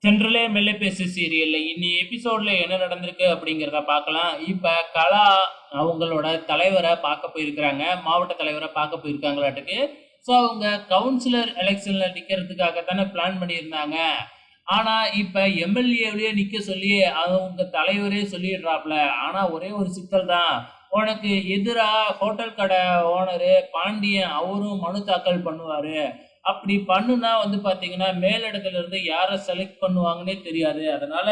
தென்றலே மெல்ல பேசு சீரியல்ல இன்னி எபிசோட்ல என்ன நடந்திருக்கு அப்படிங்கிறத பார்க்கலாம். இப்ப கலா அவங்களோட தலைவரை பார்க்க போயிருக்கிறாங்க. மாவட்ட தலைவரை பார்க்க போயிருக்காங்களாட்டுக்கு. ஸோ அவங்க கவுன்சிலர் எலெக்ஷன்ல நிக்கிறதுக்காக தானே பிளான் பண்ணியிருந்தாங்க. ஆனா இப்ப எம்எல்ஏவிலேயே நிக்க சொல்லி அவங்க தலைவரே சொல்லிடுறாப்ல. ஆனா ஒரே ஒரு சிக்கல் தான். உனக்கு எதிரா ஹோட்டல் கடை ஓனரு பாண்டியன் அவரும் மனு தாக்கல் பண்ணுவாரு. அப்படி பண்ணுனா வந்து பார்த்தீங்கன்னா, மேலிடத்துல இருந்து யார செலக்ட் பண்ணுவாங்கன்னே தெரியாது. அதனால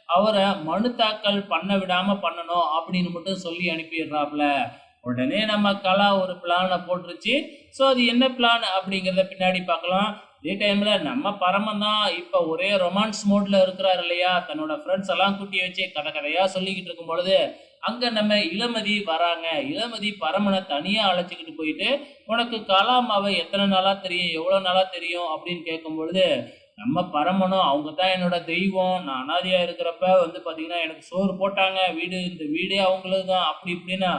அவர மனு தாக்கல் பண்ண விடாம பண்ணணும் அப்படின்னு மட்டும் சொல்லி அனுப்பிடுறாப்ல. உடனே நம்ம கலா ஒரு பிளான போட்டுருச்சு. ஸோ அது என்ன பிளான் அப்படிங்கிறத பின்னாடி பார்க்கலாம். அதே டைம்ல நம்ம பரமன் தான் இப்ப ஒரே ரொமான்ஸ் மோட்ல இருக்கிறாரு இல்லையா? தன்னோட ஃப்ரெண்ட்ஸ் எல்லாம் கூட்டி வச்சு கதை கதையா சொல்லிக்கிட்டு இருக்கும் பொழுது, அங்க நம்ம இளமதி வராங்க. இளமதி பரமன தனியா அழைச்சுக்கிட்டு போயிட்டு, "உனக்கு கலாமாவ எத்தன நாளா தெரியும்? எவ்வளோ நாளா தெரியும்?" அப்படின்னு கேட்கும்பொழுது, நம்ம பரமனும், "அவங்க தான் என்னோட தெய்வம். நான் அனாதையா இருக்கிறப்ப வந்து பார்த்தீங்கன்னா, எனக்கு சோறு போட்டாங்க. இந்த வீடே அவங்களது தான்." அப்படி இப்படின்னு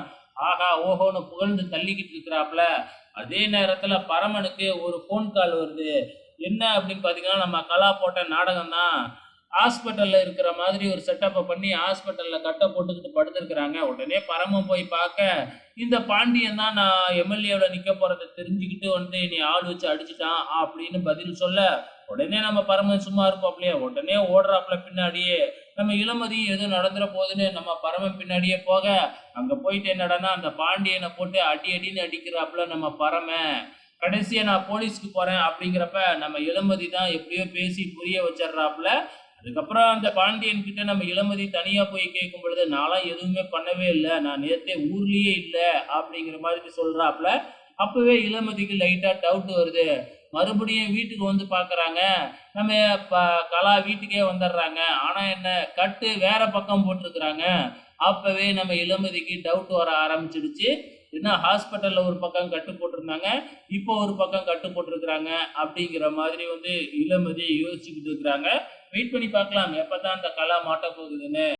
ஆஹா, ஓஹோன்னு புகழ்ந்து தள்ளிக்கிட்டு இருக்கிறாப்ல. அதே நேரத்துல பரமனுக்கு ஒரு ஃபோன் கால் வருது. என்ன அப்படின்னு பார்த்தீங்கன்னா, நம்ம கலா போட்ட நாடகம் தான். ஹாஸ்பிட்டல்ல இருக்கிற மாதிரி ஒரு செட்டப்ப பண்ணி ஹாஸ்பிட்டல்ல கட்ட போட்டுக்கிட்டு படுத்திருக்கிறாங்க. உடனே பரமன் போய் பார்க்க, இந்த பாண்டியன் தான் நான் எம்எல்ஏவுல நிக்க போறத தெரிஞ்சுக்கிட்டு வந்து என்னைய ஆள் வச்சு அடிச்சுட்டான் அப்படின்னு பதில் சொல்ல, உடனே நம்ம பரமன் சும்மா இருப்பாப்லயா, உடனே ஓடுறாப்ல பின்னாடியே. நம்ம இளமதி ஏதோ நடந்துற போதுன்னு நம்ம பரமன் பின்னாடியே போக, அங்க போயிட்டு என்னடான்னா அந்த பாண்டியனை போட்டு அடி அடின்னு அடிக்கிறாப்புல நம்ம பரமன். கடைசியா நான் போலீஸ்க்கு போறேன் அப்படிங்கிறப்ப நம்ம இளமதி தான் எப்படியோ பேசி புரிய வச்சிடுறாப்புல. அதுக்கப்புறம் அந்த பாண்டியன் கிட்ட நம்ம இளமதி தனியா போய் கேட்கும் பொழுது, "நான்லாம் எதுவுமே பண்ணவே இல்ல. நான் நேத்தே ஊர்லயே இல்ல." அப்படிங்கிற மாதிரி சொல்றாப்புல. அப்பவே இளமதிக்கு லைட்டா டவுட் வருது. மறுபடியும் வீட்டுக்கு வந்து பார்க்குறாங்க. நம்ம ப கலா வீட்டுக்கே வந்துடுறாங்க. ஆனா என்ன, கட்டு வேற பக்கம் போட்டிருக்கிறாங்க. அப்பவே நம்ம இளமதிக்கு டவுட் வர ஆரம்பிச்சிடுச்சு. என்ன ஹாஸ்பிட்டல்ல ஒரு பக்கம் கட்டு போட்டிருந்தாங்க. இப்போ ஒரு பக்கம் கட்டு போட்டிருக்கிறாங்க. அப்படிங்கிற மாதிரி வந்து இளமதி யோசிச்சுக்கிட்டு இருக்கிறாங்க. வெயிட் பண்ணி பார்க்கலாம். எப்பதான் அந்த கலா மாட்டப் போகுதுன்னு.